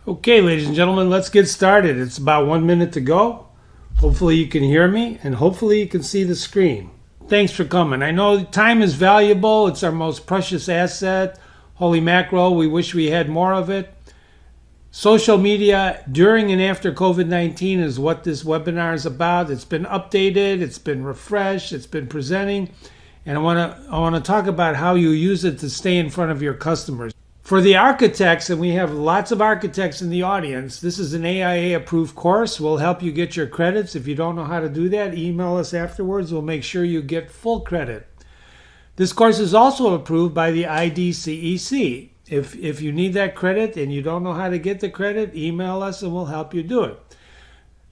Okay, ladies and gentlemen, let's get started. It's about 1 minute to go. Hopefully you can hear me and hopefully you can see the screen. Thanks for coming. I know time is valuable. It's our most precious asset. Holy mackerel, we wish we had more of it. Social media during and after COVID-19 is what this webinar is about. It's been updated, it's been refreshed, it's been presenting, and I want to talk about how you use it to stay in front of your customers. For the architects, and we have lots of architects in the audience, this is an AIA approved course. We'll help you get your credits. If you don't know how to do that, email us afterwards. We'll make sure you get full credit. This course is also approved by the IDCEC. If you need that credit and you don't know how to get the credit, email us and we'll help you do it.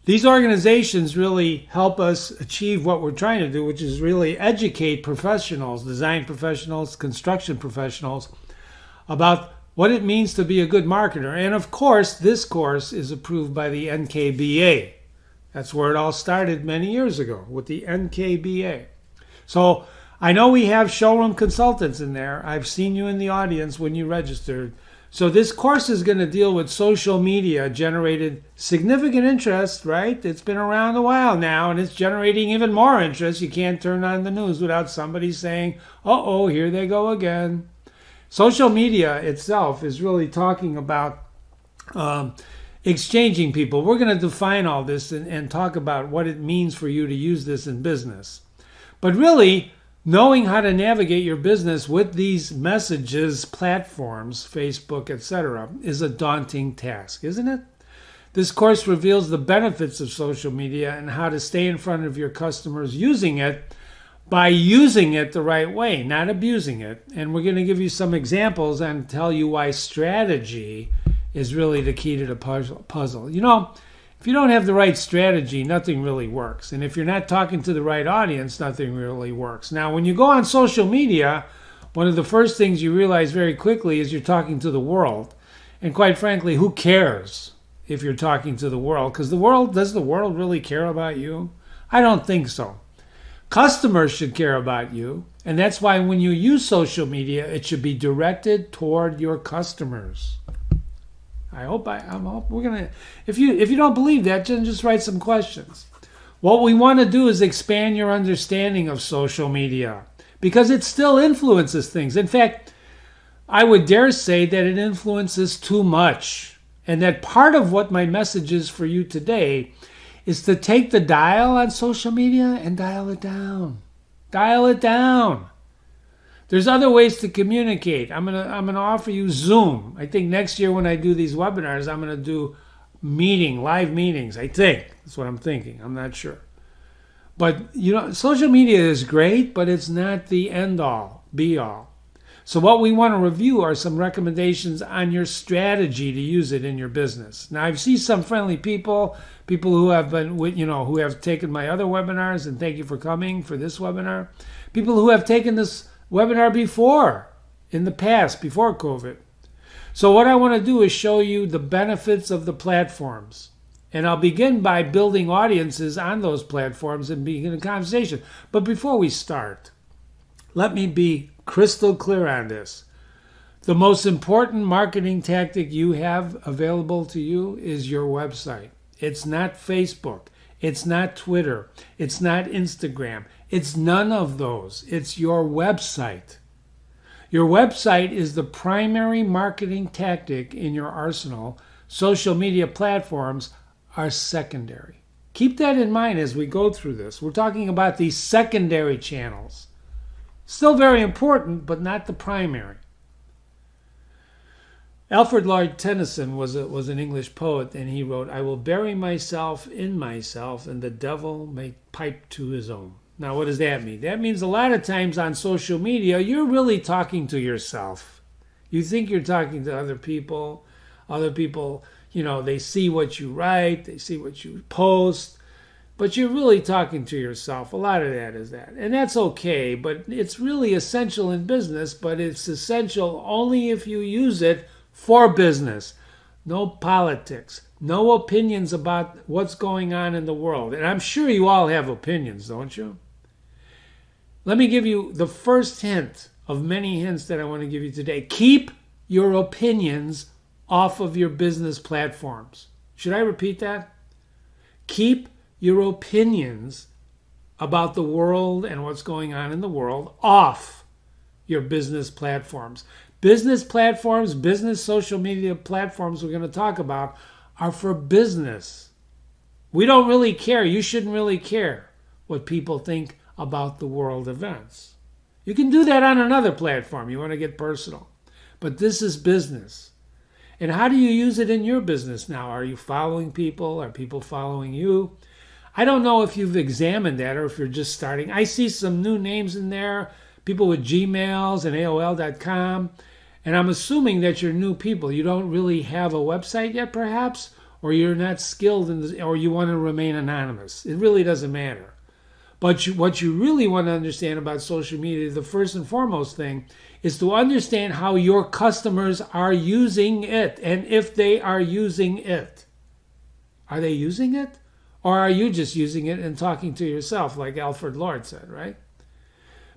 These organizations really help us achieve what we're trying to do, which is really educate professionals, design professionals, construction professionals, about what it means to be a good marketer. And of course, this course is approved by the NKBA. That's where it all started many years ago, with the NKBA. So I know we have showroom consultants in there. I've seen you in the audience when you registered. So this course is going to deal with social media generated significant interest, right? It's been around a while now, and it's generating even more interest. You can't turn on the news without somebody saying, uh-oh, here they go again. Social media itself is really talking about exchanging people. We're going to define all this and talk about what it means for you to use this in business. But really, knowing how to navigate your business with these messages, platforms, Facebook, etc., is a daunting task, isn't it? This course reveals the benefits of social media and how to stay in front of your customers using it by using it the right way, not abusing it. And we're going to give you some examples and tell you why strategy is really the key to the puzzle. You know, if you don't have the right strategy, nothing really works. And if you're not talking to the right audience, nothing really works. Now, when you go on social media, one of the first things you realize very quickly is you're talking to the world. And quite frankly, who cares if you're talking to the world? Because does the world really care about you? I don't think so. Customers should care about you, and that's why when you use social media, it should be directed toward your customers. I'm hope we're gonna. If you don't believe that, then just write some questions. What we want to do is expand your understanding of social media because it still influences things. In fact, I would dare say that it influences too much, and that part of what my message is for you today is to take the dial on social media and dial it down. Dial it down. There's other ways to communicate. I'm gonna offer you Zoom. I think next year when I do these webinars, I'm gonna do live meetings. I think that's what I'm thinking. I'm not sure. But you know, social media is great, but it's not the end all, be all. So what we want to review are some recommendations on your strategy to use it in your business. Now, I've seen some friendly people who have been, who have taken my other webinars, and thank you for coming for this webinar. People who have taken this webinar before, in the past, before COVID. So what I want to do is show you the benefits of the platforms. And I'll begin by building audiences on those platforms and begin a conversation. But before we start, let me be crystal clear on this. The most important marketing tactic you have available to you is your website. It's not Facebook. It's not Twitter. It's not Instagram. It's none of those. It's your website. Your website is the primary marketing tactic in your arsenal. Social media platforms are secondary. Keep that in mind as we go through this. We're talking about these secondary channels. Still very important, but not the primary. Alfred Lord Tennyson was an English poet, and he wrote, "I will bury myself in myself, and the devil may pipe to his own." Now, what does that mean? That means a lot of times on social media, you're really talking to yourself. You think you're talking to other people. Other people, they see what you write, they see what you post, but you're really talking to yourself. A lot of that is that. And that's okay, but it's really essential in business, but it's essential only if you use it for business. No politics, no opinions about what's going on in the world. And I'm sure you all have opinions, don't you? Let me give you the first hint of many hints that I want to give you today. Keep your opinions off of your business platforms. Should I repeat that? Keep your opinions about the world and what's going on in the world off your business platforms. Business platforms, business social media platforms we're going to talk about are for business. We don't really care. You shouldn't really care what people think about the world events. You can do that on another platform. You want to get personal. But this is business. And how do you use it in your business now? Are you following people? Are people following you? I don't know if you've examined that or if you're just starting. I see some new names in there, people with Gmails and AOL.com. And I'm assuming that you're new people. You don't really have a website yet, perhaps, or you're not skilled in this, or you want to remain anonymous. It really doesn't matter. But what you really want to understand about social media, the first and foremost thing, is to understand how your customers are using it, and if they are using it. Are they using it? Or are you just using it and talking to yourself, like Alfred Lord said, right?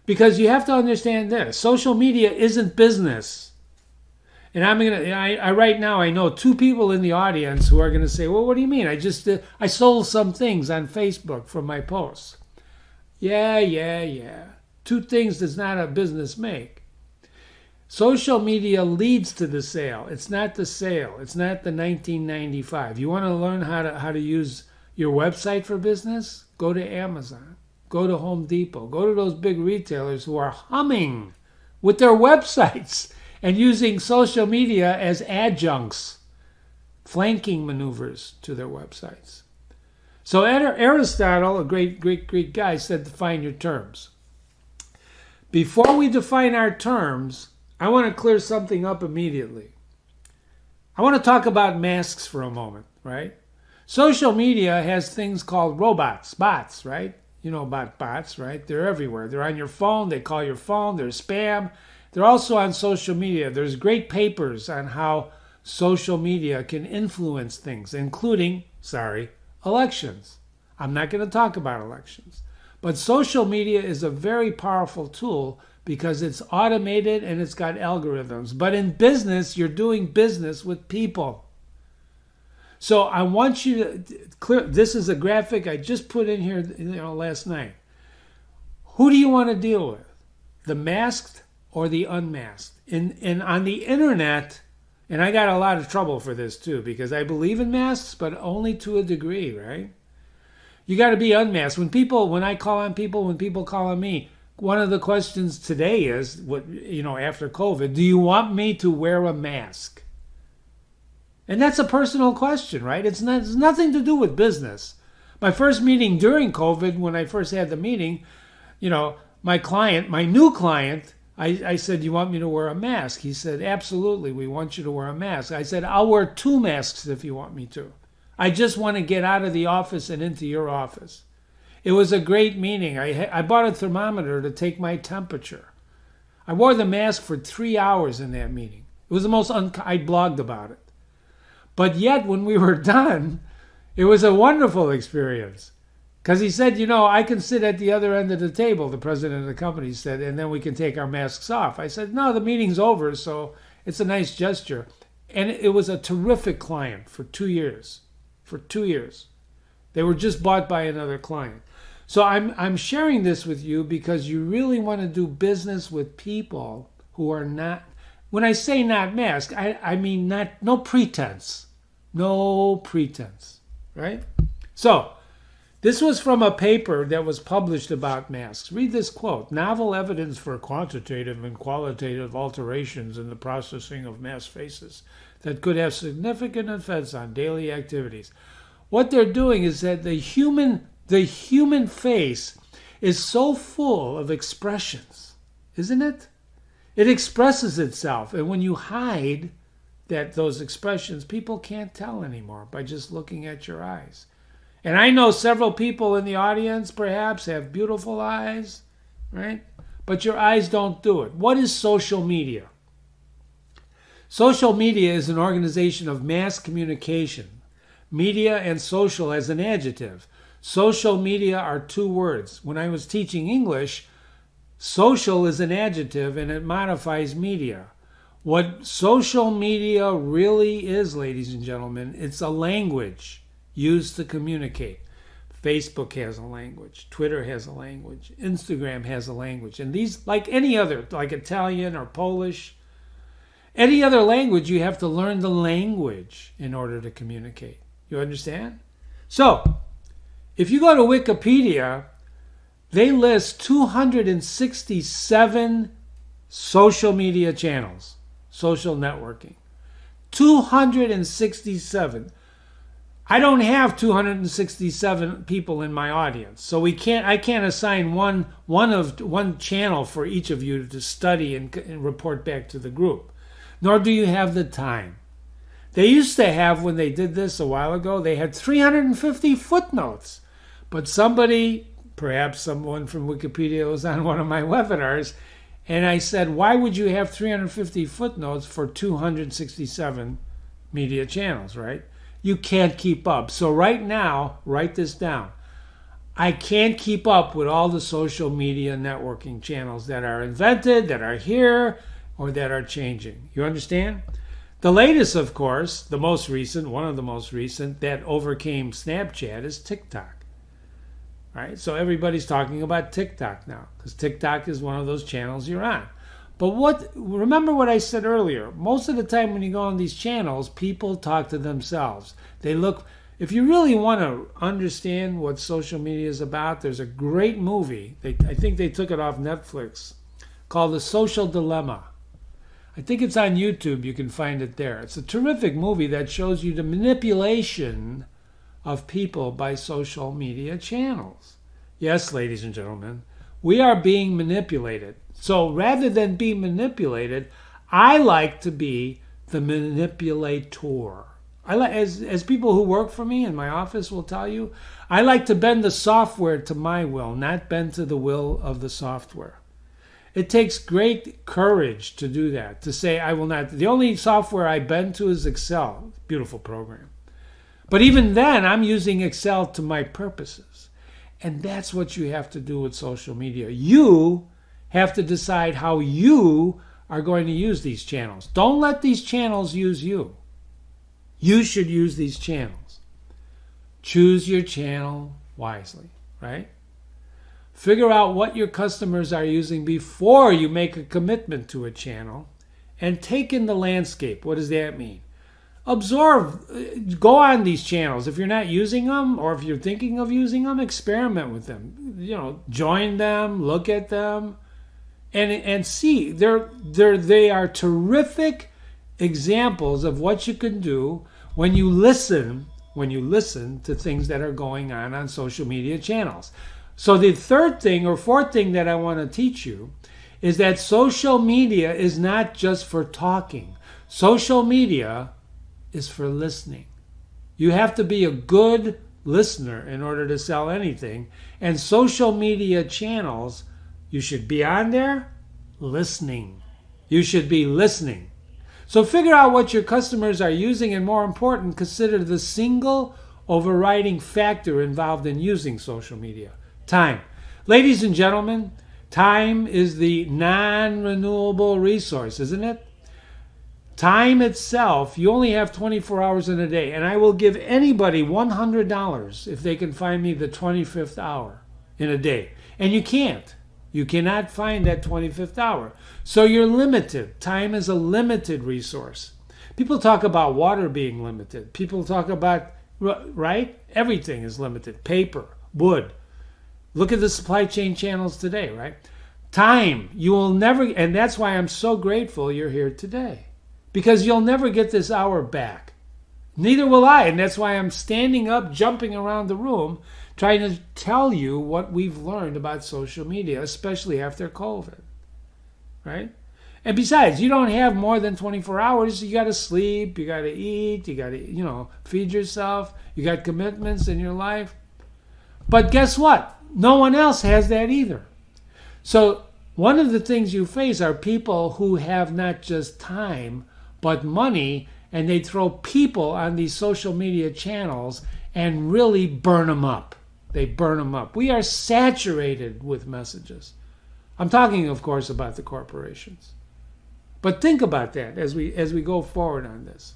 Because you have to understand this. Social media isn't business. And I right now, I know two people in the audience who are going to say, well, what do you mean? I sold some things on Facebook from my posts. Yeah. Two things does not a business make. Social media leads to the sale. It's not the sale. It's not the 1995. You want to learn how to use your website for business? Go to Amazon. Go to Home Depot. Go to those big retailers who are humming with their websites and using social media as adjuncts, flanking maneuvers to their websites. So Aristotle, a great Greek guy, said define your terms. Before we define our terms, I want to clear something up immediately. I want to talk about masks for a moment, right? Social media has things called robots, bots, right? You know about bots, right? They're everywhere. They're on your phone. They call your phone. They're spam. They're also on social media. There's great papers on how social media can influence things, including, elections. I'm not going to talk about elections. But social media is a very powerful tool because it's automated and it's got algorithms. But in business, you're doing business with people. So I want you to clear, this is a graphic I just put in here last night. Who do you want to deal with? The masked or the unmasked? And on the internet, and I got a lot of trouble for this too, because I believe in masks, but only to a degree, right? You got to be unmasked. When I call on people, when people call on me, one of the questions today is, after COVID, do you want me to wear a mask? And that's a personal question, right? It's nothing to do with business. My first meeting during COVID, when I first had the meeting, my new client, I said, you want me to wear a mask? He said, absolutely, we want you to wear a mask. I said, I'll wear 2 masks if you want me to. I just want to get out of the office and into your office. It was a great meeting. I bought a thermometer to take my temperature. I wore the mask for 3 hours in that meeting. It was the most, I blogged about it. But yet, when we were done, it was a wonderful experience. Because he said, I can sit at the other end of the table, the president of the company said, and then we can take our masks off. I said, no, the meeting's over, so it's a nice gesture. And it was a terrific client for 2 years. For 2 years. They were just bought by another client. So I'm sharing this with you because you really want to do business with people who are not, when I say not masked, I mean no pretense. No pretense, right? So, this was from a paper that was published about masks. Read this quote. Novel evidence for quantitative and qualitative alterations in the processing of mask faces that could have significant effects on daily activities. What they're doing is that the human face is so full of expressions, isn't it? It expresses itself, and when you hide those expressions, people can't tell anymore by just looking at your eyes. And I know several people in the audience perhaps have beautiful eyes, right? But your eyes don't do it. What is social media? Social media is an organization of mass communication. Media and social as an adjective. Social media are 2 words. When I was teaching English, social is an adjective and it modifies media. What social media really is, ladies and gentlemen, it's a language used to communicate. Facebook has a language. Twitter has a language. Instagram has a language. And these, like any other, like Italian or Polish, any other language, you have to learn the language in order to communicate. You understand? So, if you go to Wikipedia, they list 267 social media channels, social networking. 267. I don't have 267 people in my audience, so I can't assign one channel for each of you to study and report back to the group. Nor do you have the time. They used to have, when they did this a while ago, they had 350 footnotes. But somebody, perhaps someone from Wikipedia, was on one of my webinars, and I said, why would you have 350 footnotes for 267 media channels, right? You can't keep up. So right now, write this down. I can't keep up with all the social media networking channels that are invented, that are here, or that are changing. You understand? The latest, of course, the most recent, one of the most recent, that overcame Snapchat is TikTok. Right? So everybody's talking about TikTok now, because TikTok is one of those channels you're on. But remember what I said earlier. Most of the time when you go on these channels, people talk to themselves. If you really want to understand what social media is about, there's a great movie. I think they took it off Netflix, called The Social Dilemma. I think it's on YouTube. You can find it there. It's a terrific movie that shows you the manipulation of people by social media channels. Yes, ladies and gentlemen, we are being manipulated. So rather than be manipulated, I like to be the manipulator. As people who work for me in my office will tell you, I like to bend the software to my will, not bend to the will of the software. It takes great courage to do that, to say I will not. The only software I bend to is Excel. Beautiful program. But even then, I'm using Excel to my purposes. And that's what you have to do with social media. You have to decide how you are going to use these channels. Don't let these channels use you. You should use these channels. Choose your channel wisely, right? Figure out what your customers are using before you make a commitment to a channel, and take in the landscape. What does that mean? Absorb, go on these channels. If you're not using them, or if you're thinking of using them, experiment with them. Join them, look at them, and see. They are terrific examples of what you can do when you listen to things that are going on social media channels. So the third thing or fourth thing that I want to teach you is that social media is not just for talking. Social media is for listening. You have to be a good listener in order to sell anything. And social media channels, you should be on there listening. You should be listening. So figure out what your customers are using, and more important, consider the single overriding factor involved in using social media: time. Ladies and gentlemen, time is the non-renewable resource, isn't it? Time itself, you only have 24 hours in a day, and I will give anybody $100 if they can find me the 25th hour in a day. And you can't. You cannot find that 25th hour. So you're limited. Time is a limited resource. People talk about water being limited. People talk about, right? Everything is limited. Paper, wood. Look at the supply chain channels today, right? Time, you will never, and that's why I'm so grateful you're here today. Because you'll never get this hour back. Neither will I, and that's why I'm standing up, jumping around the room, trying to tell you what we've learned about social media, especially after COVID, right? And besides, you don't have more than 24 hours. You got to sleep, you got to eat, you got to, feed yourself. You got commitments in your life. But guess what? No one else has that either. So one of the things you face are people who have not just time, but money, and they throw people on these social media channels and really burn them up. They burn them up. We are saturated with messages. I'm talking, of course, about the corporations. But think about that as we go forward on this.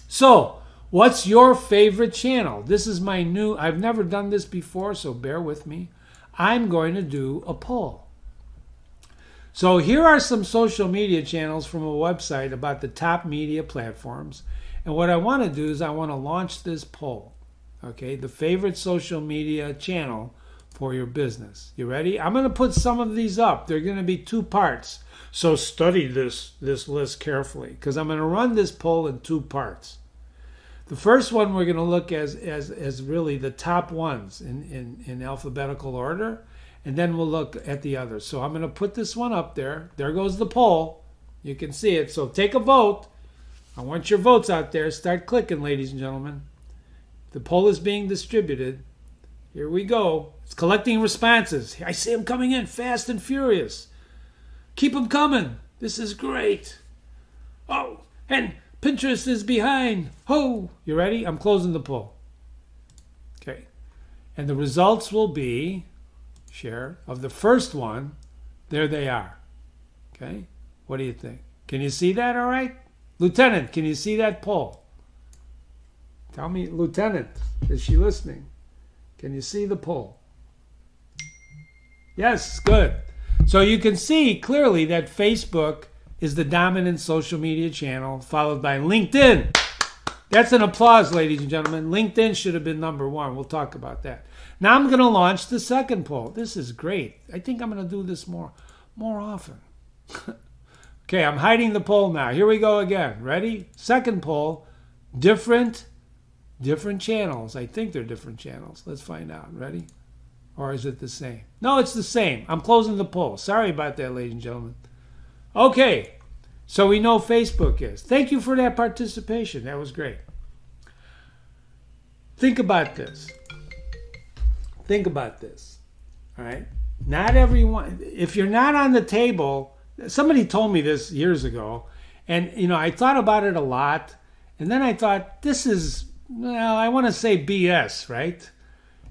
So, what's your favorite channel? This is my new, I've never done this before, so bear with me. I'm going to do a poll. So here are some social media channels from a website about the top media platforms. And what I want to do is I want to launch this poll. Okay, the favorite social media channel for your business. You ready? I'm going to put some of these up. They're going to be 2 parts. So study this list carefully, because I'm going to run this poll in 2 parts. The first one we're going to look as really the top ones in alphabetical order, and then we'll look at the others. So I'm going to put this one up there. There goes the poll. You can see it. So take a vote. I want your votes out there. Start clicking, ladies and gentlemen. The poll is being distributed. Here we go. It's collecting responses. I see them coming in fast and furious. Keep them coming. This is great. Oh, and Pinterest is behind. Ho! You ready? I'm closing the poll. Okay. And the results will be, share, of the first one. There they are. Okay. What do you think? Can you see that all right? Lieutenant, can you see that poll? Tell me, Lieutenant, is she listening? Can you see the poll? Yes, good. So you can see clearly that Facebook is the dominant social media channel, followed by LinkedIn. That's an applause, ladies and gentlemen. LinkedIn should have been number 1. We'll talk about that. Now I'm going to launch the second poll. This is great. I think I'm going to do this more often. Okay, I'm hiding the poll now. Here we go again. Ready? Second poll. Different channels. I think they're different channels. Let's find out. Ready? Or is it the same? No, it's the same. I'm closing the poll. Sorry about that, ladies and gentlemen. Okay, so we know Facebook is. Thank you for that participation. That was great. Think about this. Think about this. All right? Not everyone, if you're not on the table, somebody told me this years ago, and I thought about it a lot, and then I thought, this is, well, I want to say BS, right?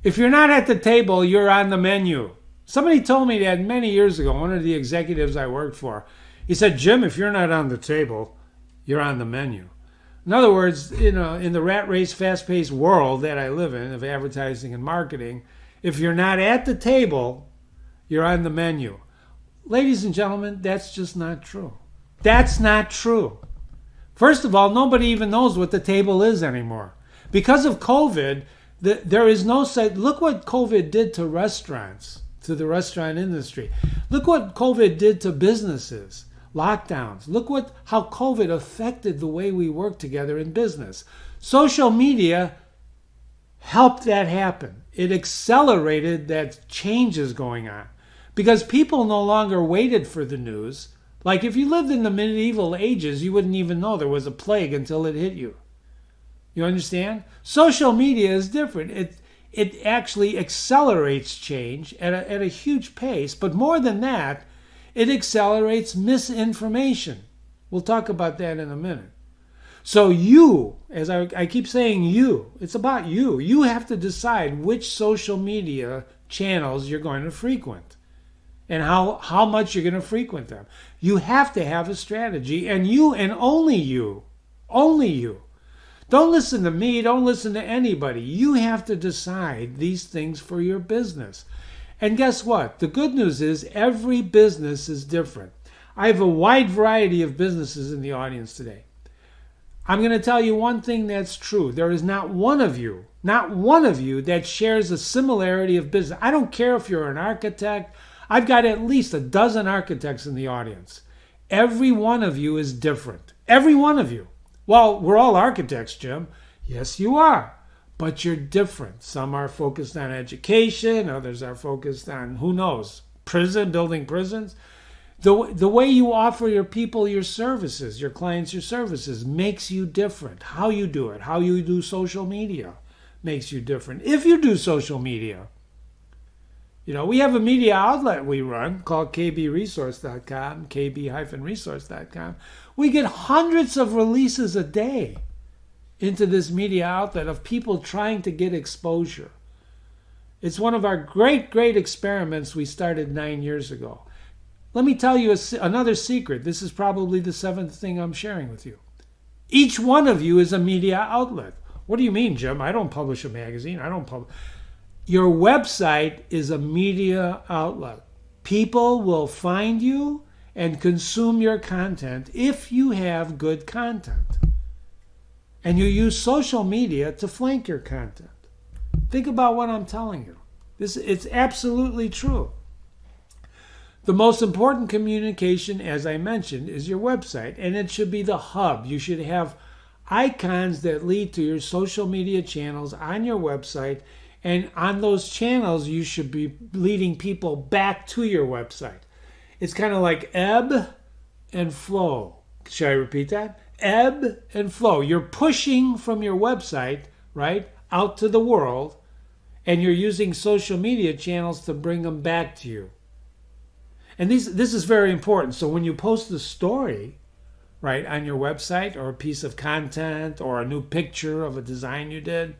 If you're not at the table, you're on the menu. Somebody told me that many years ago, one of the executives I worked for. He said, Jim, if you're not on the table, you're on the menu. In other words, in the rat race, fast-paced world that I live in, of advertising and marketing, if you're not at the table, you're on the menu. Ladies and gentlemen, that's just not true. That's not true. First of all, nobody even knows what the table is anymore. Because of COVID, there is no such. Look what COVID did to restaurants, to the restaurant industry. Look what COVID did to businesses, lockdowns. Look how COVID affected the way we work together in business. Social media helped that happen. It accelerated that changes going on because people no longer waited for the news. Like if you lived in the medieval ages, you wouldn't even know there was a plague until it hit you. You understand? Social media is different. It actually accelerates change at a huge pace. But more than that, it accelerates misinformation. We'll talk about that in a minute. So you, as I keep saying you, it's about you. You have to decide which social media channels you're going to frequent and how much you're going to frequent them. You have to have a strategy, and you and only you. Don't listen to me. Don't listen to anybody. You have to decide these things for your business. And guess what? The good news is every business is different. I have a wide variety of businesses in the audience today. I'm going to tell you one thing that's true. There is not one of you that shares a similarity of business. I don't care if you're an architect. I've got at least a dozen architects in the audience. Every one of you is different. Every one of you. Well, we're all architects, Jim. Yes, you are. But you're different. Some are focused on education. Others are focused on, who knows, building prisons. The way you offer your people your services, your clients your services, makes you different. How you do it, how you do social media makes you different. If you do social media, we have a media outlet we run called kbresource.com, kb-resource.com. We get hundreds of releases a day into this media outlet of people trying to get exposure. It's one of our great experiments we started 9 years ago. Let me tell you another secret. This is probably the seventh thing I'm sharing with you. Each one of you is a media outlet. What do you mean, Jim? I don't publish a magazine. I don't publish. Your website is a media outlet. People will find you and consume your content if you have good content. And you use social media to flank your content. Think about what I'm telling you. It's absolutely true. The most important communication, as I mentioned, is your website, and it should be the hub. You should have icons that lead to your social media channels on your website, and on those channels, you should be leading people back to your website. It's kind of like ebb and flow. Should I repeat that? Ebb and flow. You're pushing from your website, right, out to the world, and you're using social media channels to bring them back to you. And this is very important. So when you post a story, right, on your website, or a piece of content, or a new picture of a design you did,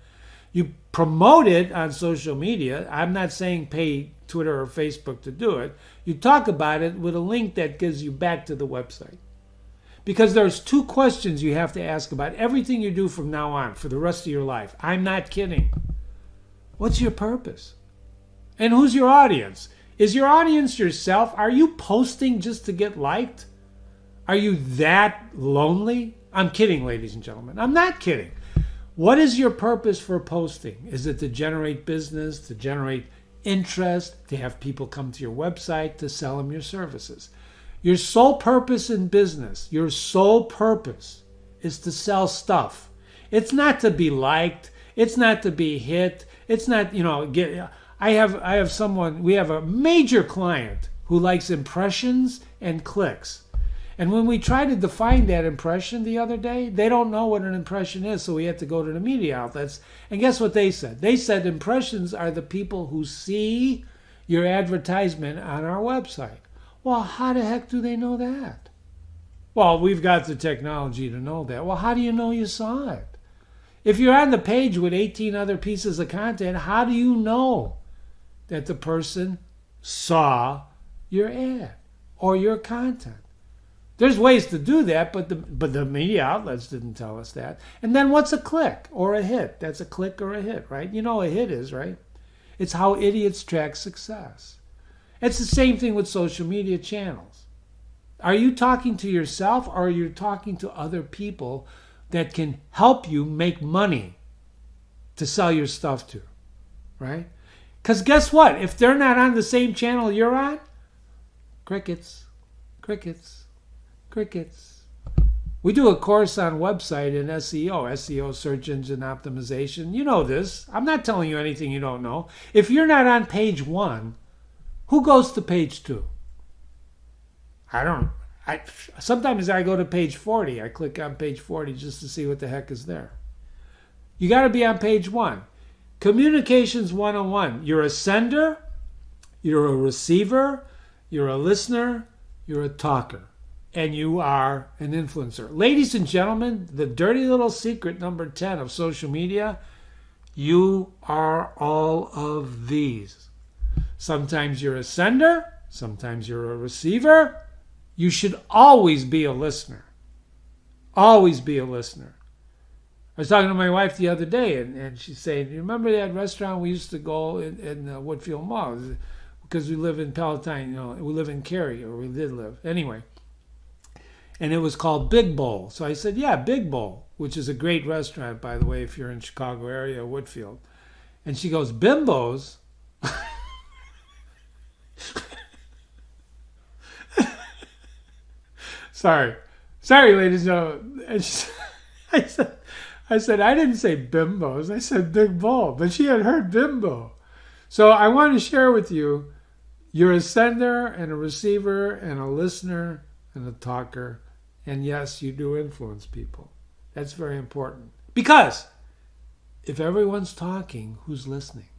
you promote it on social media. I'm not saying pay Twitter or Facebook to do it. You talk about it with a link that gives you back to the website. Because there's two questions you have to ask about everything you do from now on for the rest of your life. I'm not kidding. What's your purpose? And who's your audience? Is your audience yourself? Are you posting just to get liked? Are you that lonely? I'm kidding, ladies and gentlemen. I'm not kidding. What is your purpose for posting? Is it to generate business, to generate interest, to have people come to your website, to sell them your services? Your sole purpose in business, your sole purpose is to sell stuff. It's not to be liked. It's not to be hit. It's not, I have someone, we have a major client who likes impressions and clicks. And when we tried to define that impression the other day, they don't know what an impression is, so we had to go to the media outlets. And guess what they said? They said impressions are the people who see your advertisement on our website. Well, how the heck do they know that? Well, we've got the technology to know that. Well, how do you know you saw it? If you're on the page with 18 other pieces of content, how do you know that the person saw your ad or your content? There's ways to do that, but the media outlets didn't tell us that. And then what's a click or a hit? That's a click or a hit, right? You know what a hit is, right? It's how idiots track success. It's the same thing with social media channels. Are you talking to yourself, or are you talking to other people that can help you make money to sell your stuff to, right? Because guess what? If they're not on the same channel you're on, crickets, crickets, crickets. We do a course on website and SEO, search engine optimization. You know this. I'm not telling you anything you don't know. If you're not on page 1, who goes to page 2? I don't. Sometimes I go to page 40. I click on page 40 just to see what the heck is there. You got to be on page 1. Communications 101. You're a sender, you're a receiver, you're a listener, you're a talker, and you are an influencer. Ladies and gentlemen, the dirty little secret number 10 of social media, you are all of these. Sometimes you're a sender, sometimes you're a receiver. You should always be a listener. Always be a listener. I was talking to my wife the other day, and she's saying, you remember that restaurant we used to go in Woodfield Mall? Because we live in Palatine, we live in Cary, or we did live. Anyway, and it was called Big Bowl. So I said, yeah, Big Bowl, which is a great restaurant, by the way, if you're in Chicago area, Woodfield. And she goes, Bimbos? Sorry, ladies and gentlemen. And I said, I didn't say bimbos. I said Big Bowl. But she had heard bimbo. So I want to share with you, you're a sender and a receiver and a listener and a talker. And yes, you do influence people. That's very important. Because if everyone's talking, who's listening?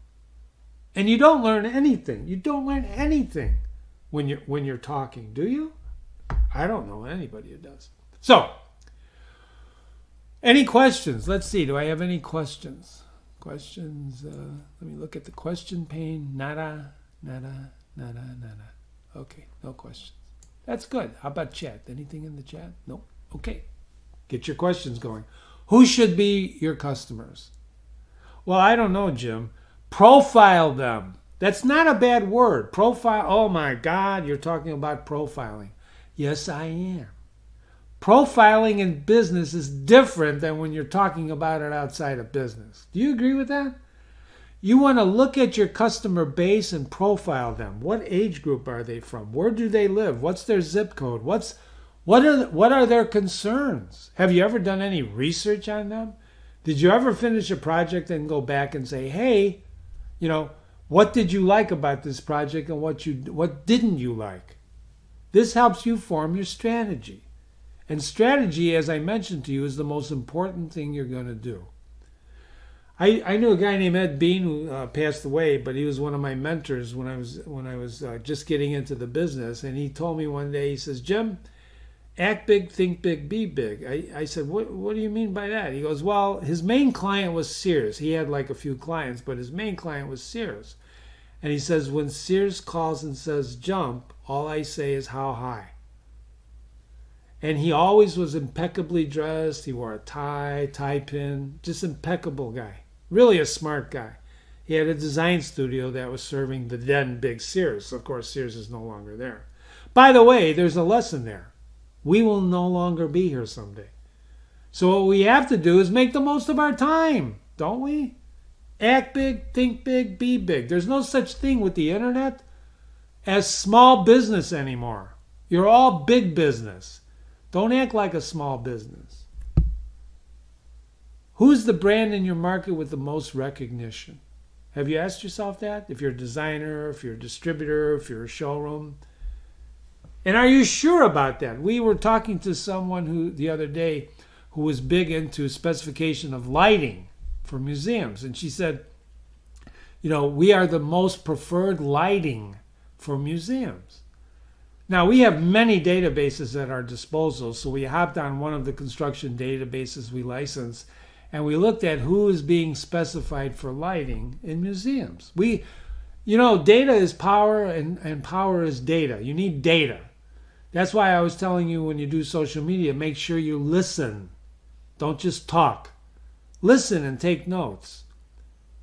And you don't learn anything. You don't learn anything when you're talking, do you? I don't know anybody who does. So, any questions? Let's see. Do I have any questions? Questions. Let me look at the question pane. Nada, nada, nada, nada. Okay, no questions. That's good. How about chat? Anything in the chat? Nope. Okay. Get your questions going. Who should be your customers? Well, I don't know, Jim. Profile them. That's not a bad word. Profile. Oh my God, you're talking about profiling. Yes, I am. Profiling in business is different than when you're talking about it outside of business. Do you agree with that? You want to look at your customer base and profile them. What age group are they from? Where do they live? What's their zip code? What are their concerns? Have you ever done any research on them? Did you ever finish a project and go back and say, hey, what did you like about this project and what didn't you like? This helps you form your strategy. And strategy, as I mentioned to you, is the most important thing you're going to do. I knew a guy named Ed Bean who passed away, but he was one of my mentors when I was just getting into the business. And he told me one day, he says, Jim, act big, think big, be big. I said, what do you mean by that? He goes, well, his main client was Sears. He had like a few clients, but his main client was Sears. And he says, when Sears calls and says jump, all I say is how high. And he always was impeccably dressed. He wore a tie pin, just impeccable guy. Really a smart guy. He had a design studio that was serving the then big Sears. Of course, Sears is no longer there. By the way, there's a lesson there. We will no longer be here someday. So what we have to do is make the most of our time, don't we? Act big, think big, be big. There's no such thing with the internet as small business anymore. You're all big business. Don't act like a small business. Who's the brand in your market with the most recognition? Have you asked yourself that? If you're a designer, if you're a distributor, if you're a showroom. And are you sure about that? We were talking to someone the other day who was big into specification of lighting for museums. And she said, we are the most preferred lighting for museums. Now, we have many databases at our disposal, so we hopped on one of the construction databases we license, and we looked at who is being specified for lighting in museums. Data is power, and power is data. You need data. That's why I was telling you when you do social media, make sure you listen. Don't just talk. Listen and take notes,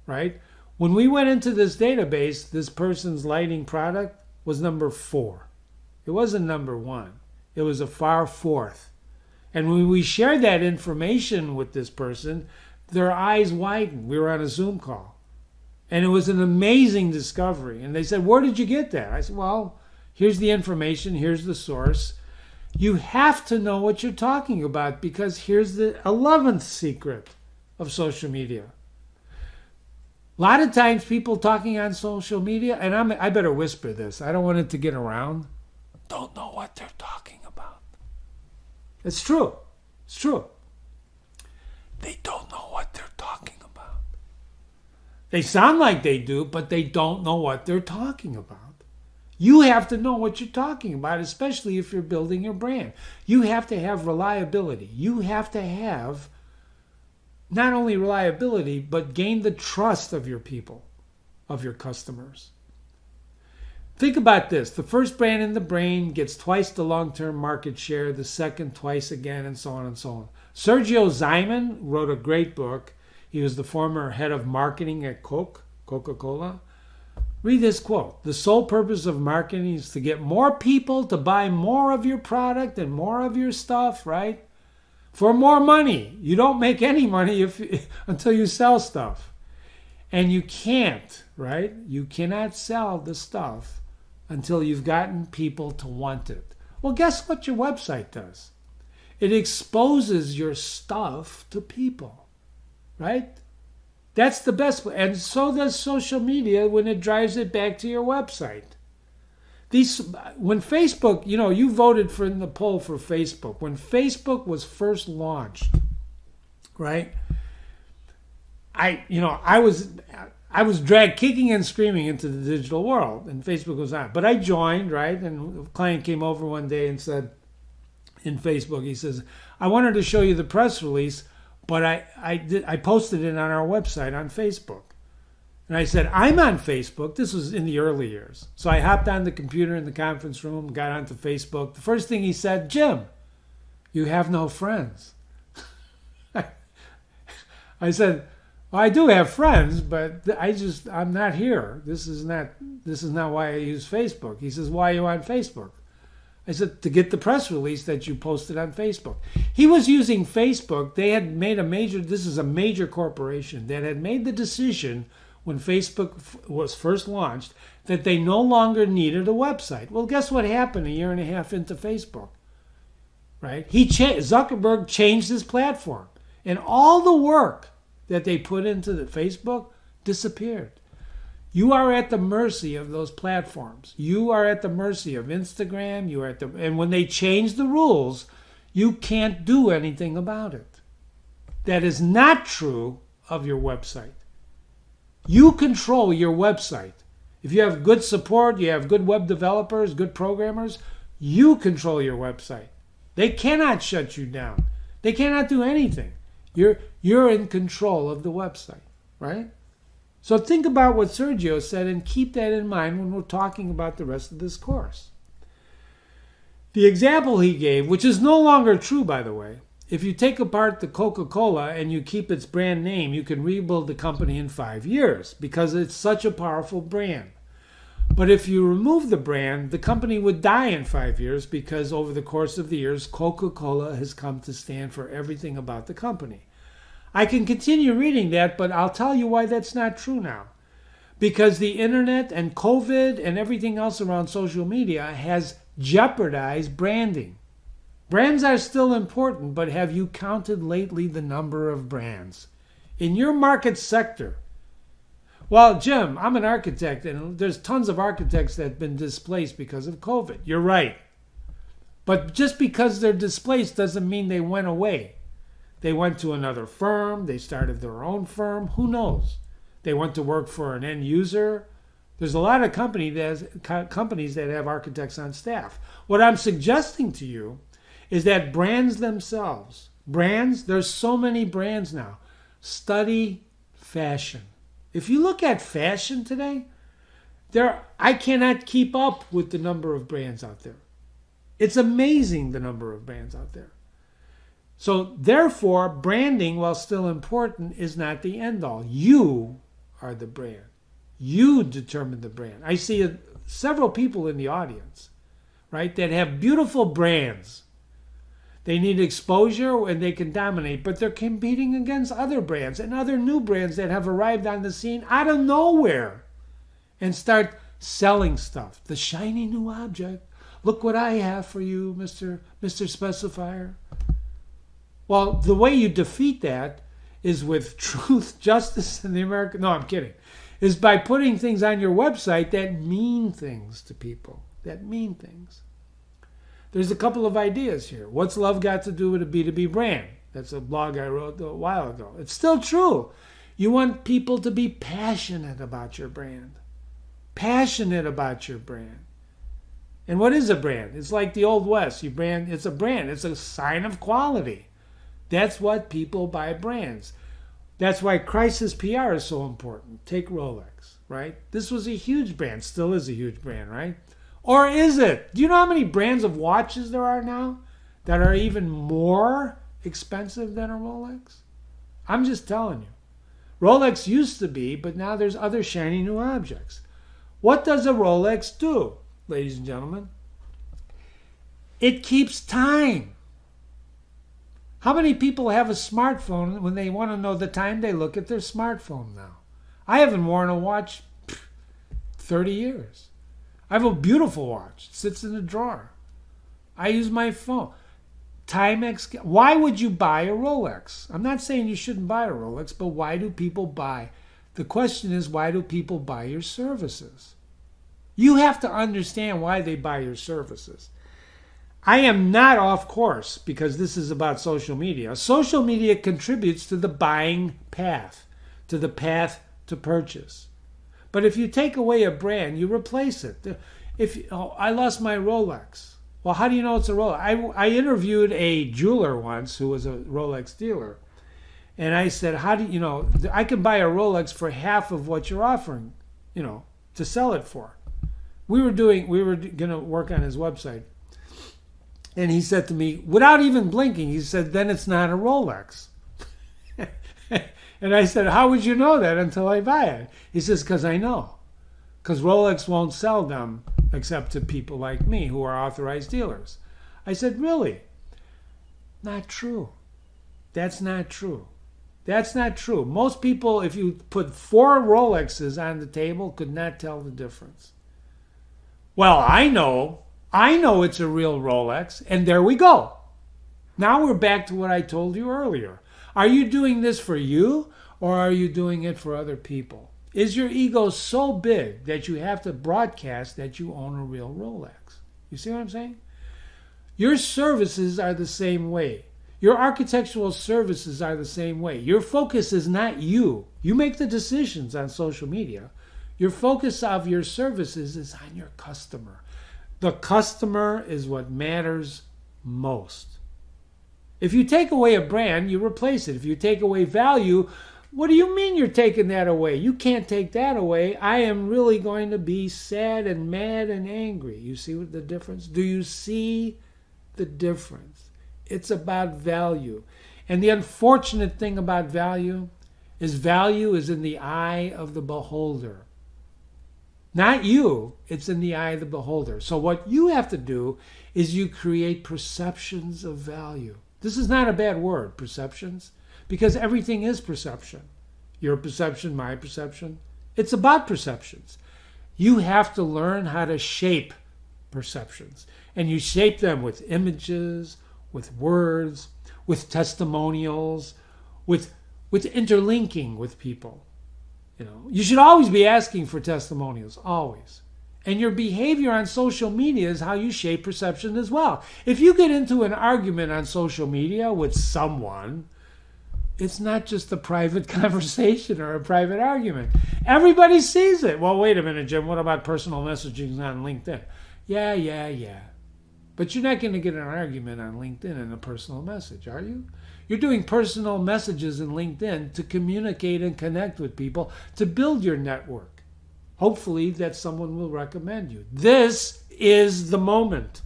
right? When we went into this database, this person's lighting product was number 4. It wasn't number 1. It was a far fourth. And when we shared that information with this person, their eyes widened. We were on a Zoom call. And it was an amazing discovery. And they said, where did you get that? I said, well, here's the information. Here's the source. You have to know what you're talking about, because here's the 11th secret of social media. A lot of times people talking on social media, and I better whisper this. I don't want it to get around. Don't know what they're talking about. It's true. It's true. They don't know what they're talking about. They sound like they do, but they don't know what they're talking about. You have to know what you're talking about, especially if you're building your brand. You have to have reliability. You have to have not only reliability, but gain the trust of your people, of your customers. Think about this. The first brand in the brain gets twice the long-term market share, the second twice again, and so on and so on. Sergio Zyman wrote a great book. He was the former head of marketing at Coca-Cola. Read this quote. The sole purpose of marketing is to get more people to buy more of your product and more of your stuff, right? For more money. You don't make any money until you sell stuff. And you can't, right? You cannot sell the stuff until you've gotten people to want it. Well, guess what your website does? It exposes your stuff to people, right? That's the best. And so does social media when it drives it back to your website. When Facebook, you voted in the poll for Facebook. When Facebook was first launched, right? I was dragged kicking and screaming into the digital world, and Facebook was on. But I joined, right? And a client came over one day and said, in Facebook, he says, I wanted to show you the press release, but I posted it on our website on Facebook. And I said, I'm on Facebook. This was in the early years. So I hopped on the computer in the conference room, got onto Facebook. The first thing he said, Jim, you have no friends. I said, well, I do have friends, but I'm not here. This is not why I use Facebook. He says, why are you on Facebook? I said, to get the press release that you posted on Facebook. He was using Facebook. They had made this is a major corporation that had made the decision when Facebook was first launched that they no longer needed a website. Well, guess what happened a year and a half into Facebook? Right? Zuckerberg changed his platform, and all the work that they put into the Facebook disappeared. You are at the mercy of those platforms. You are at the mercy of Instagram. And when they change the rules, you can't do anything about it. That is not true of your website. You control your website. If you have good support, you have good web developers, good programmers, you control your website. They cannot shut you down. They cannot do anything. You're in control of the website, right? So think about what Sergio said and keep that in mind when we're talking about the rest of this course. The example he gave, which is no longer true, by the way, if you take apart the Coca-Cola and you keep its brand name, you can rebuild the company in 5 years because it's such a powerful brand. But if you remove the brand, the company would die in 5 years because over the course of the years, Coca-Cola has come to stand for everything about the company. I can continue reading that, but I'll tell you why that's not true now. Because the internet and COVID and everything else around social media has jeopardized branding. Brands are still important, but have you counted lately the number of brands? In your market sector, well, Jim, I'm an architect, and there's tons of architects that have been displaced because of COVID. You're right. But just because they're displaced doesn't mean they went away. They went to another firm. They started their own firm. Who knows? They went to work for an end user. There's a lot of companies that have architects on staff. What I'm suggesting to you is that brands themselves, there's so many brands now. Study fashion. If you look at fashion today, I cannot keep up with the number of brands out there. It's amazing the number of brands out there. So therefore, branding, while still important, is not the end all. You are the brand. You determine the brand. I see several people in the audience, right, that have beautiful brands. They need exposure and they can dominate, but they're competing against other brands and other new brands that have arrived on the scene out of nowhere and start selling stuff. The shiny new object. Look what I have for you, Mr. Specifier. Well, the way you defeat that is with truth, justice, and the American... No, I'm kidding. Is by putting things on your website that mean things to people. That mean things. There's a couple of ideas here. What's love got to do with a B2B brand? That's a blog I wrote a while ago. It's still true. You want people to be passionate about your brand. Passionate about your brand. And what is a brand? It's like the Old West. It's a brand. It's a sign of quality. That's what people buy brands. That's why crisis PR is so important. Take Rolex, right? This was a huge brand. Still is a huge brand, right? Or is it? Do you know how many brands of watches there are now that are even more expensive than a Rolex? I'm just telling you. Rolex used to be, but now there's other shiny new objects. What does a Rolex do, ladies and gentlemen? It keeps time. How many people have a smartphone when they want to know the time? They look at their smartphone now. I haven't worn a watch 30 years. I have a beautiful watch. It sits in a drawer. I use my phone. Timex. Why would you buy a Rolex? I'm not saying you shouldn't buy a Rolex, but why do people buy? The question is, why do people buy your services? You have to understand why they buy your services. I am not off course because this is about social media. Social media contributes to the buying path, to the path to purchase. But if you take away a brand, you replace it. I lost my Rolex. Well, how do you know it's a Rolex? I interviewed a jeweler once who was a Rolex dealer. And I said, how do you know, I can buy a Rolex for half of what you're offering, to sell it for. We were going to work on his website. And he said to me, without even blinking, he said, then it's not a Rolex. And I said, how would you know that until I buy it? He says, because I know. Because Rolex won't sell them except to people like me who are authorized dealers. I said, really? Not true. That's not true. That's not true. Most people, if you put 4 Rolexes on the table, could not tell the difference. Well, I know it's a real Rolex, and there we go. Now we're back to what I told you earlier. Are you doing this for you, or are you doing it for other people? Is your ego so big that you have to broadcast that you own a real Rolex? You see what I'm saying? Your services are the same way. Your architectural services are the same way. Your focus is not you. You make the decisions on social media. Your focus of your services is on your customer. The customer is what matters most. If you take away a brand, you replace it. If you take away value, what do you mean you're taking that away? You can't take that away. I am really going to be sad and mad and angry. You see what the difference? Do you see the difference? It's about value. And the unfortunate thing about value is in the eye of the beholder. Not you, it's in the eye of the beholder. So what you have to do is you create perceptions of value. This is not a bad word, perceptions, because everything is perception. Your perception, my perception. It's about perceptions. You have to learn how to shape perceptions. And you shape them with images, with words, with testimonials, with interlinking with people. You should always be asking for testimonials, always. And your behavior on social media is how you shape perception as well. If you get into an argument on social media with someone, it's not just a private conversation or a private argument. Everybody sees it. Well, wait a minute, Jim. What about personal messaging on LinkedIn? Yeah. But you're not going to get an argument on LinkedIn in a personal message, are you? You're doing personal messages in LinkedIn to communicate and connect with people, to build your network. Hopefully that someone will recommend you. This is the moment.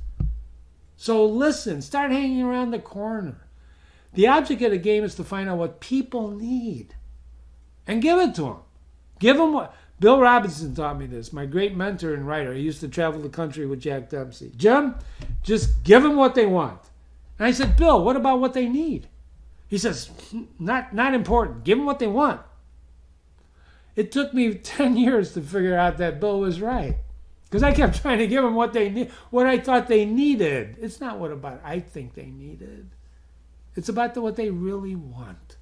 So listen, start hanging around the corner. The object of the game is to find out what people need and give it to them. Give them what... Bill Robinson taught me this, my great mentor and writer. He used to travel the country with Jack Dempsey. Jim, just give them what they want. And I said, Bill, what about what they need? He says, not important. Give them what they want. It took me 10 years to figure out that Bill was right. Because I kept trying to give them what they need, what I thought they needed. It's not what about I think they needed. It's about what they really want.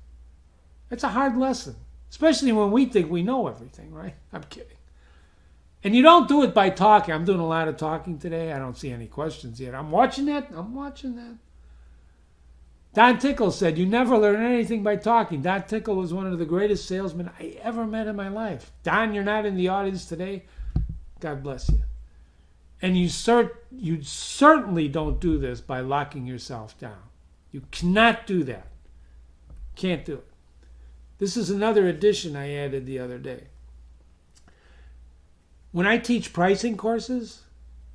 It's a hard lesson. Especially when we think we know everything, right? I'm kidding. And you don't do it by talking. I'm doing a lot of talking today. I don't see any questions yet. I'm watching that. Don Tickle said, you never learn anything by talking. Don Tickle was one of the greatest salesmen I ever met in my life. Don, you're not in the audience today. God bless you. And you certainly don't do this by locking yourself down. You cannot do that. Can't do it. This is another addition I added the other day. When I teach pricing courses,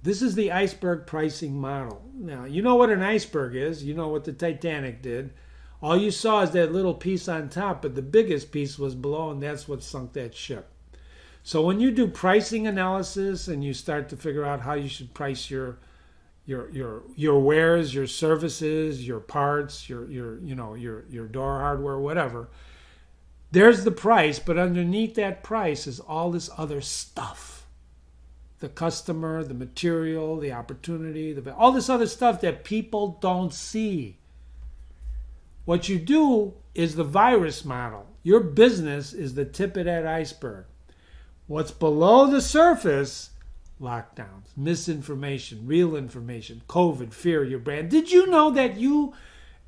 this is the iceberg pricing model. Now, you know what an iceberg is. You know what the Titanic did. All you saw is that little piece on top, but the biggest piece was below, and that's what sunk that ship. So when you do pricing analysis and you start to figure out how you should price your wares, your services, your parts, your door hardware, whatever, there's the price, but underneath that price is all this other stuff. The customer, the material, the opportunity, all this other stuff that people don't see. What you do is the virus model. Your business is the tip of that iceberg. What's below the surface? Lockdowns, misinformation, real information, COVID, fear, your brand. Did you know that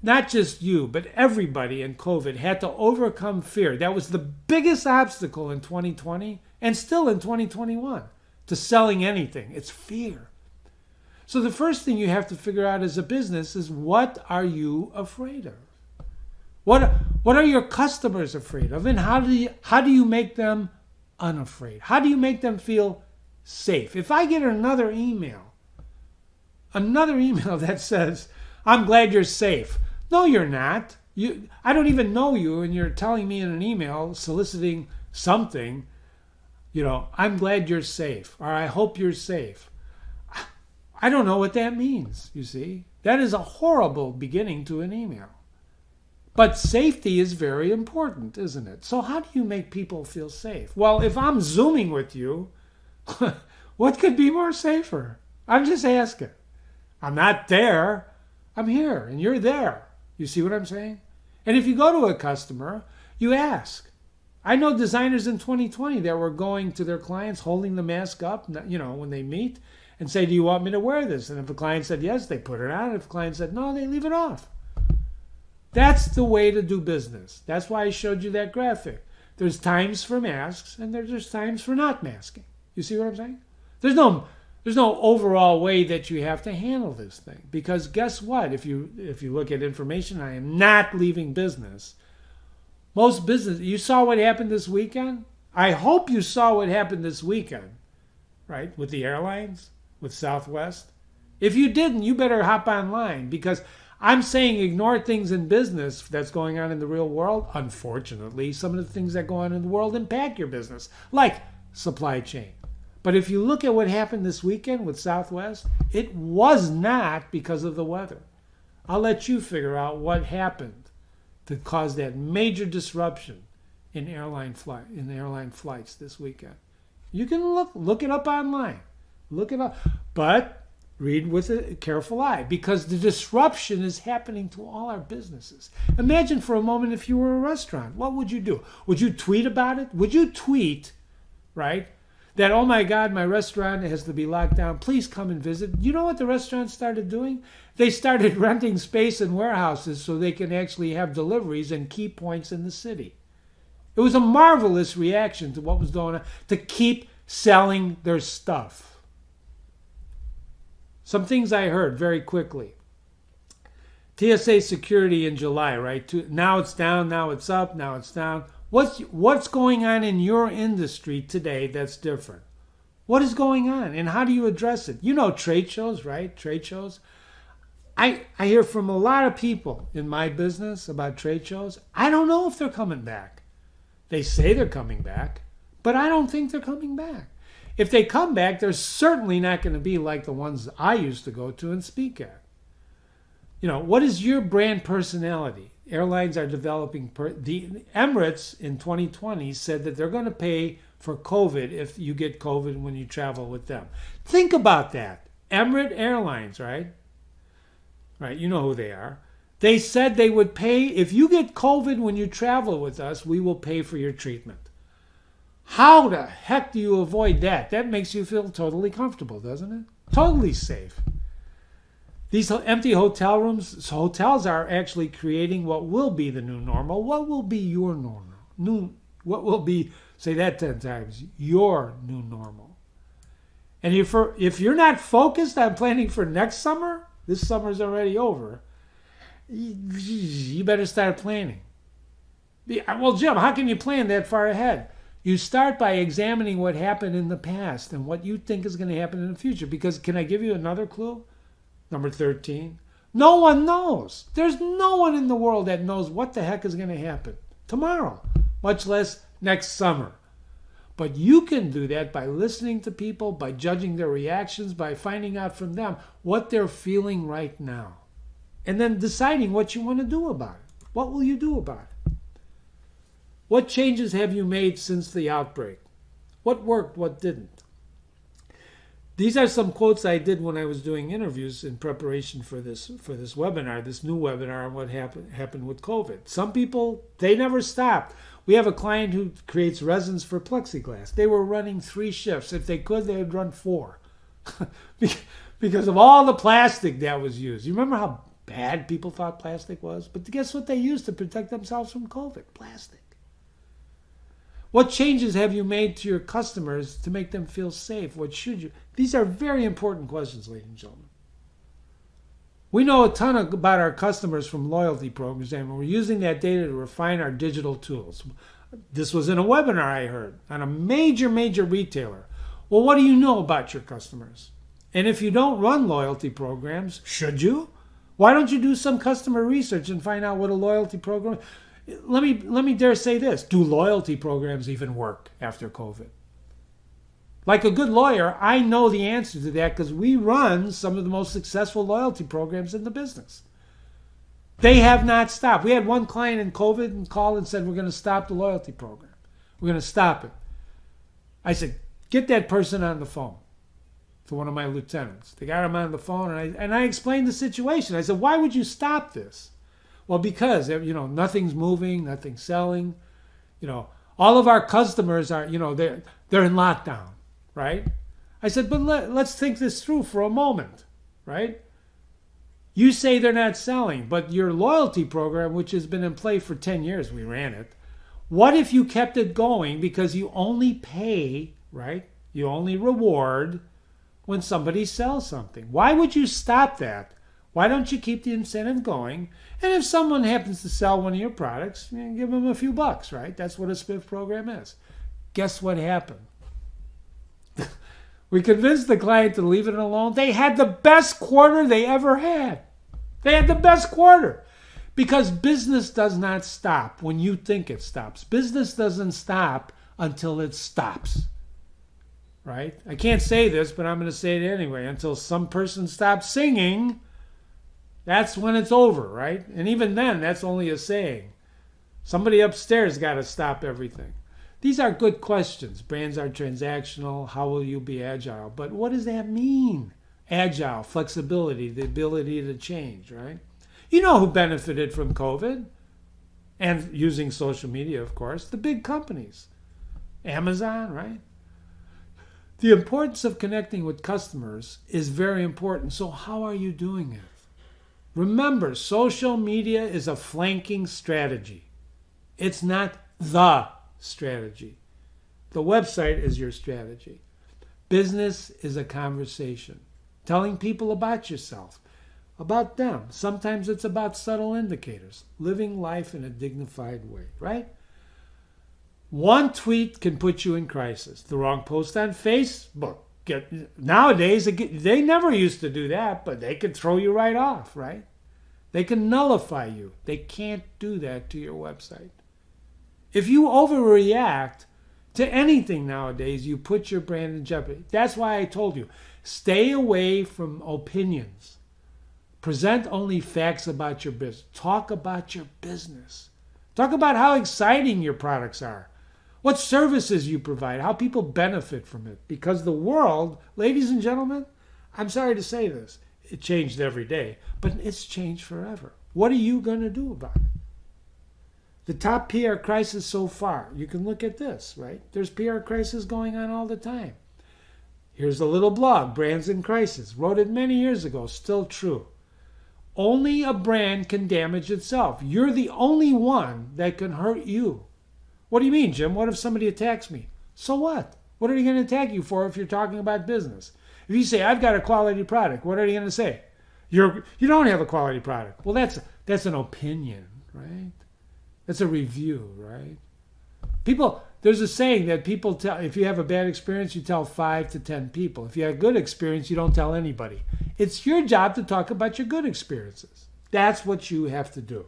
not just you, but everybody in COVID had to overcome fear? That was the biggest obstacle in 2020 and still in 2021 to selling anything. It's fear. So the first thing you have to figure out as a business is, what are you afraid of? What What are your customers afraid of? And how do you make them unafraid? How do you make them feel safe? If I get another email that says, I'm glad you're safe. No, you're not. I don't even know you, and you're telling me in an email soliciting something, I'm glad you're safe, or I hope you're safe. I don't know what that means, you see. That is a horrible beginning to an email. But safety is very important, isn't it? So how do you make people feel safe? Well, if I'm Zooming with you, what could be more safer? I'm just asking. I'm not there. I'm here, and you're there. You see what I'm saying? And if you go to a customer, you ask. I know designers in 2020 that were going to their clients holding the mask up, when they meet, and say, do you want me to wear this? And if the client said yes, they put it on. If the client said no, they leave it off. That's the way to do business. That's why I showed you that graphic. There's times for masks, and there's times for not masking. You see what I'm saying? There's no overall way that you have to handle this thing. Because guess what? If you look at information, I am not leaving business. Most business, you saw what happened this weekend? I hope you saw what happened this weekend, right? With the airlines, with Southwest. If you didn't, you better hop online, because I'm saying ignore things in business that's going on in the real world. Unfortunately, some of the things that go on in the world impact your business, like supply chain. But if you look at what happened this weekend with Southwest, it was not because of the weather. I'll let you figure out what happened to cause that major disruption in airline flights this weekend. You can look it up online. Look it up. But read with a careful eye, because the disruption is happening to all our businesses. Imagine for a moment if you were a restaurant. What would you do? Would you tweet about it? Would you tweet, right, that, oh my God, my restaurant has to be locked down. Please come and visit. You know what the restaurants started doing? They started renting space in warehouses so they can actually have deliveries and key points in the city. It was a marvelous reaction to what was going on, to keep selling their stuff. Some things I heard very quickly. TSA security in July, right? Now it's down, now it's up, now it's down. What's going on in your industry today that's different? What is going on, and how do you address it? Trade shows, right? Trade shows. I hear from a lot of people in my business about trade shows. I don't know if they're coming back. They say they're coming back, but I don't think they're coming back. If they come back, they're certainly not going to be like the ones I used to go to and speak at. What is your brand personality? Airlines are developing. The Emirates in 2020 said that they're going to pay for COVID if you get COVID when you travel with them. Think about that. Emirates Airlines, right? Right, you know who they are. They said they would pay, if you get COVID when you travel with us, we will pay for your treatment. How the heck do you avoid that? That makes you feel totally comfortable, doesn't it? Totally safe. These empty hotel rooms, hotels are actually creating what will be the new normal. What will be your normal? What will be, say that 10 times, your new normal. And if you're not focused on planning for next summer, this summer's already over, you better start planning. Well, Jim, how can you plan that far ahead? You start by examining what happened in the past and what you think is going to happen in the future. Because can I give you another clue? Number 13. No one knows. There's no one in the world that knows what the heck is going to happen tomorrow, much less next summer. But you can do that by listening to people, by judging their reactions, by finding out from them what they're feeling right now. And then deciding what you want to do about it. What will you do about it? What changes have you made since the outbreak? What worked, what didn't? These are some quotes I did when I was doing interviews in preparation for this webinar, this new webinar on what happened with COVID. Some people, they never stopped. We have a client who creates resins for plexiglass. They were running 3 shifts. If they could, they would run 4 because of all the plastic that was used. You remember how bad people thought plastic was? But guess what they used to protect themselves from COVID? Plastic. What changes have you made to your customers to make them feel safe? What should you? These are very important questions, ladies and gentlemen. We know a ton about our customers from loyalty programs, and we're using that data to refine our digital tools. This was in a webinar I heard on a major retailer. Well, what do you know about your customers? And if you don't run loyalty programs, should you? Why don't you do some customer research and find out what a loyalty program? Let me dare say this. Do loyalty programs even work after COVID? Like a good lawyer, I know the answer to that because we run some of the most successful loyalty programs in the business. They have not stopped. We had one client in COVID and called and said, we're going to stop the loyalty program. We're going to stop it. I said, get that person on the phone to one of my lieutenants. They got him on the phone, and I explained the situation. I said, why would you stop this? Well, because, nothing's moving, nothing's selling. All of our customers are, they're in lockdown, right? I said, but let's think this through for a moment, right? You say they're not selling, but your loyalty program, which has been in play for 10 years, we ran it. What if you kept it going because you only pay, right? You only reward when somebody sells something. Why would you stop that? Why don't you keep the incentive going? And if someone happens to sell one of your products, give them a few bucks, right? That's what a SPIF program is. Guess what happened? We convinced the client to leave it alone. They had the best quarter they ever had. They had the best quarter. Because business does not stop when you think it stops. Business doesn't stop until it stops. Right? I can't say this, but I'm going to say it anyway. Until some person stops singing, that's when it's over, right? And even then, that's only a saying. Somebody upstairs got to stop everything. These are good questions. Brands are transactional. How will you be agile? But what does that mean? Agile, flexibility, the ability to change, right? You know who benefited from COVID? And using social media, of course, the big companies. Amazon, right? The importance of connecting with customers is very important. So how are you doing it? Remember, social media is a flanking strategy. It's not the strategy. The website is your strategy. Business is a conversation. Telling people about yourself, about them. Sometimes it's about subtle indicators. Living life in a dignified way, right? One tweet can put you in crisis. The wrong post on Facebook. Nowadays, they never used to do that, but they could throw you right off, right? They can nullify you. They can't do that to your website. If you overreact to anything nowadays, you put your brand in jeopardy. That's why I told you, stay away from opinions. Present only facts about your business. Talk about your business. Talk about how exciting your products are. What services you provide, how people benefit from it. Because the world, ladies and gentlemen, I'm sorry to say this, it changed every day, but it's changed forever. What are you going to do about it? The top PR crisis so far, you can look at this, right? There's PR crisis going on all the time. Here's a little blog, Brands in Crisis. Wrote it many years ago, still true. Only a brand can damage itself. You're the only one that can hurt you. What do you mean, Jim? What if somebody attacks me? So what? What are they going to attack you for if you're talking about business? If you say, I've got a quality product, what are they going to say? You don't have a quality product. Well, that's an opinion, right? That's a review, right? There's a saying that people tell, if you have a bad experience, you tell 5 to 10 people. If you have a good experience, you don't tell anybody. It's your job to talk about your good experiences. That's what you have to do.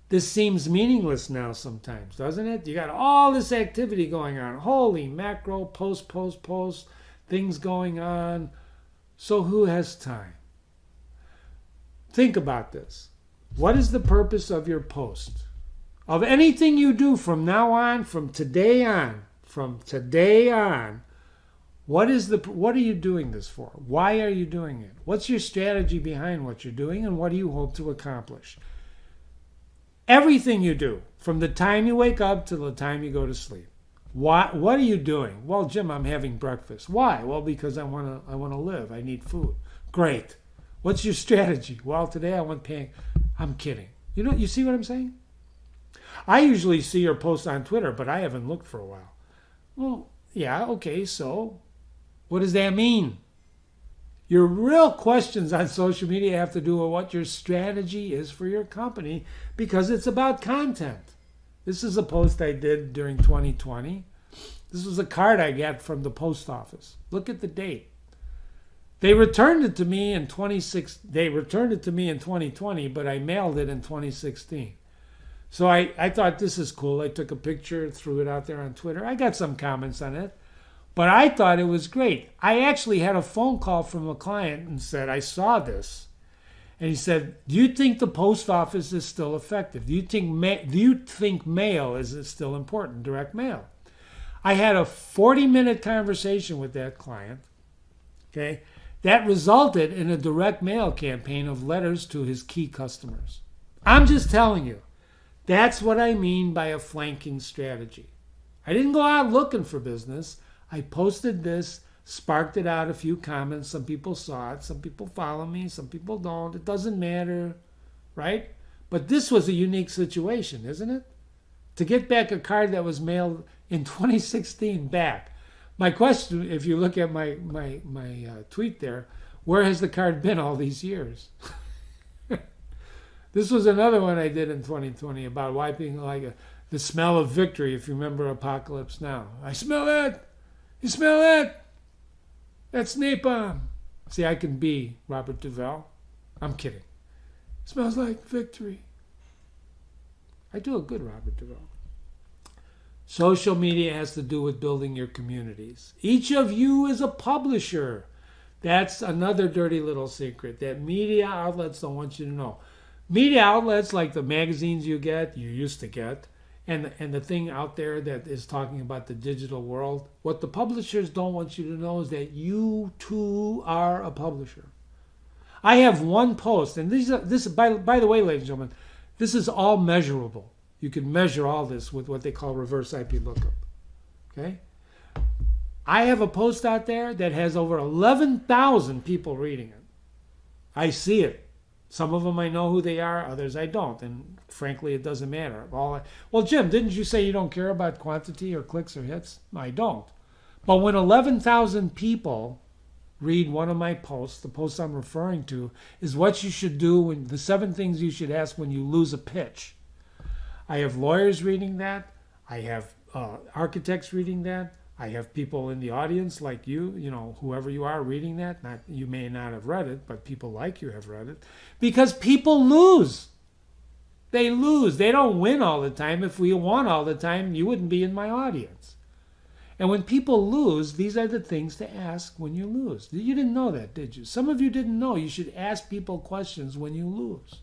This seems meaningless now sometimes, doesn't it? You got all this activity going on. Holy macro, post, things going on. So who has time? Think about this. What is the purpose of your post? Of anything you do from now on, from today on, what are you doing this for? Why are you doing it? What's your strategy behind what you're doing, and what do you hope to accomplish? Everything you do, from the time you wake up to the time you go to sleep. What are you doing? Well, Jim, I'm having breakfast. Why? Well, because I want to live. I need food. Great. What's your strategy? Well, today I want paying. I'm kidding. You see what I'm saying? I usually see your post on Twitter, but I haven't looked for a while. Well, yeah, okay, so what does that mean? Your real questions on social media have to do with what your strategy is for your company because it's about content. This is a post I did during 2020. This was a card I got from the post office. Look at the date. They returned it to me in 2020, but I mailed it in 2016. So I thought this is cool. I took a picture, threw it out there on Twitter. I got some comments on it, but I thought it was great. I actually had a phone call from a client and said, I saw this. And he said, do you think the post office is still effective? Do you think mail is still important, direct mail? I had a 40-minute conversation with that client, okay? That resulted in a direct mail campaign of letters to his key customers. I'm just telling you, that's what I mean by a flanking strategy. I didn't go out looking for business. I posted this, sparked it out a few comments. Some people saw it. Some people follow me. Some people don't. It doesn't matter, right? But this was a unique situation, isn't it? To get back a card that was mailed in 2016 back. My question, if you look at my tweet there, where has the card been all these years? This was another one I did in 2020 about wiping the smell of victory, if you remember Apocalypse Now. I smell that. You smell that? That's napalm. See, I can be Robert Duvall. I'm kidding. Smells like victory. I do a good Robert Duvall. Social media has to do with building your communities. Each of you is a publisher. That's another dirty little secret that media outlets don't want you to know. Media outlets like the magazines you used to get, and the thing out there that is talking about the digital world, what the publishers don't want you to know is that you too are a publisher. I have one post, and by the way, ladies and gentlemen, this is all measurable. You can measure all this with what they call reverse IP lookup. Okay? I have a post out there that has over 11,000 people reading it. I see it. Some of them I know who they are, others I don't. And frankly, it doesn't matter. Well, Jim, didn't you say you don't care about quantity or clicks or hits? I don't. But when 11,000 people read one of my posts, the post I'm referring to, is what you should do when the 7 things you should ask when you lose a pitch. I have lawyers reading that. I have architects reading that. I have people in the audience like you, whoever you are reading that. You may not have read it, but people like you have read it. Because people lose. They lose. They don't win all the time. If we won all the time, you wouldn't be in my audience. And when people lose, these are the things to ask when you lose. You didn't know that, did you? Some of you didn't know you should ask people questions when you lose.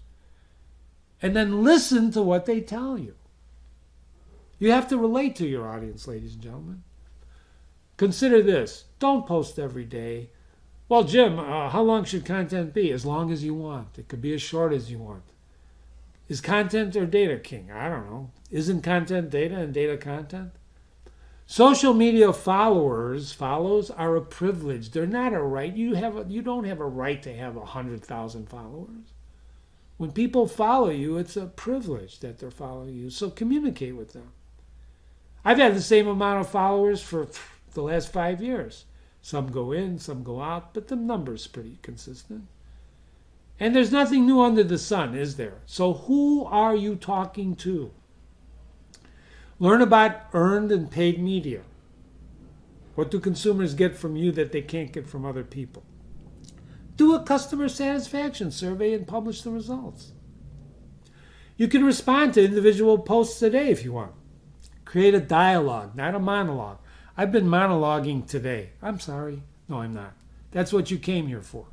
And then listen to what they tell you. You have to relate to your audience, ladies and gentlemen. Consider this. Don't post every day. Well, Jim, how long should content be? As long as you want. It could be as short as you want. Is content or data king? I don't know. Isn't content data and data content? Social media follows are a privilege. They're not a right. You don't have a right to have 100,000 followers. When people follow you, it's a privilege that they're following you. So communicate with them. I've had the same amount of followers for the last 5 years. Some go in, some go out, but the number's pretty consistent. And there's nothing new under the sun, is there? So who are you talking to? Learn about earned and paid media. What do consumers get from you that they can't get from other people? Do a customer satisfaction survey and publish the results. You can respond to individual posts today if you want. Create a dialogue, not a monologue. I've been monologuing today. I'm sorry. No, I'm not. That's what you came here for.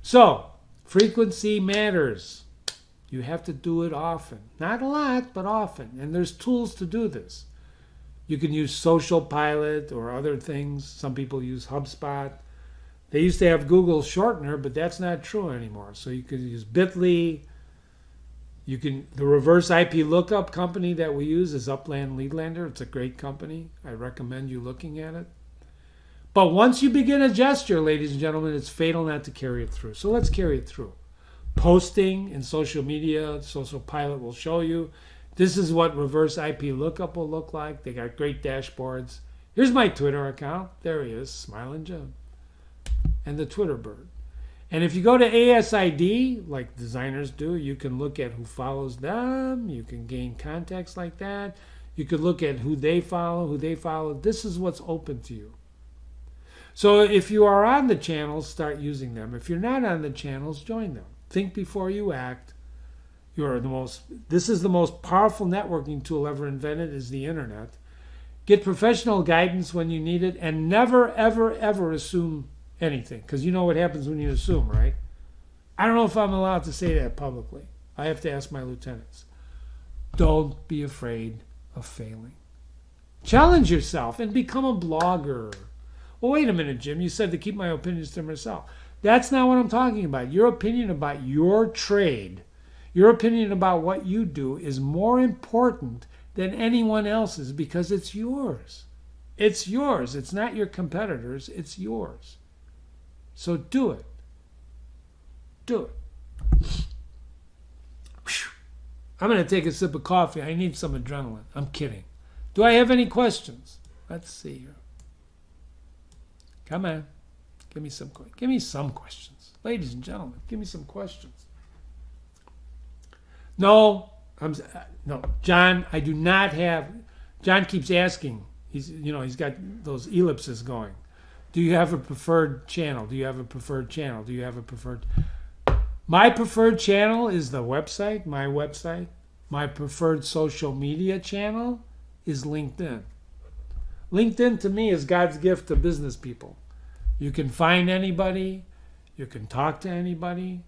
So, frequency matters. You have to do it often. Not a lot, but often. And there's tools to do this. You can use Social Pilot or other things. Some people use HubSpot. They used to have Google Shortener, but that's not true anymore. So you can use Bitly. The reverse IP lookup company that we use is Upland Leadlander. It's a great company. I recommend you looking at it. But once you begin a gesture, ladies and gentlemen, it's fatal not to carry it through. So let's carry it through. Posting in social media, Social Pilot will show you. This is what reverse IP lookup will look like. They got great dashboards. Here's my Twitter account. There he is, Smiling Jim. and the Twitter bird. And if you go to ASID, like designers do, you can look at who follows them. You can gain contacts like that. You could look at who they follow. This is what's open to you. So if you are on the channels, start using them. If you're not on the channels, join them. Think before you act. This is the most powerful networking tool ever invented, is the internet. Get professional guidance when you need it, and never, ever, ever assume anything, because you know what happens when you assume, right? I don't know if I'm allowed to say that publicly. I have to ask my lieutenants. Don't be afraid of failing. Challenge yourself and become a blogger. Well, wait a minute, Jim. You said to keep my opinions to myself. That's not what I'm talking about. Your opinion about your trade, your opinion about what you do is more important than anyone else's, because it's yours. It's yours. It's not your competitors. It's yours. So do it. Do it. I'm going to take a sip of coffee. I need some adrenaline. I'm kidding. Do I have any questions? Let's see here. Come on. Give me some questions. Ladies and gentlemen, give me some questions. No, John, I do not have. John keeps asking. He's got those ellipses going. Do you have a preferred channel? Do you have a preferred channel? Do you have a preferred? My preferred channel is the website, my website. My preferred social media channel is LinkedIn. LinkedIn to me is God's gift to business people. You can find anybody, you can talk to anybody,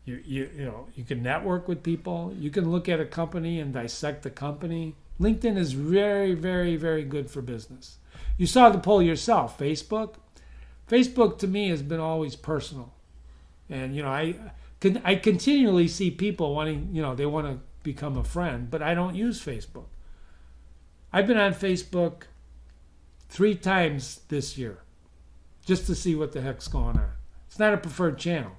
you can network with people, you can look at a company and dissect the company. LinkedIn is very, very, very good for business. You saw the poll yourself. Facebook to me has been always personal, and I continually see people wanting, they want to become a friend, but I don't use Facebook. I've been on Facebook 3 times this year just to see what the heck's going on. It's not a preferred channel.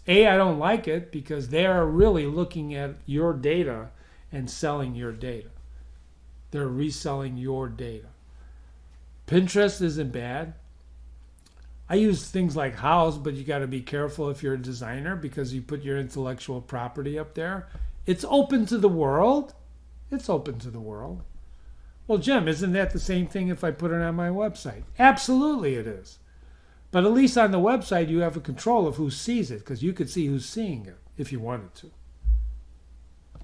I don't like it because they are really looking at your data and selling your data. They're reselling your data. Pinterest isn't bad. I use things like House, but you got to be careful if you're a designer, because you put your intellectual property up there. It's open to the world. It's open to the world. Well, Jim, isn't that the same thing if I put it on my website? Absolutely it is. But at least on the website, you have a control of who sees it, because you could see who's seeing it if you wanted to.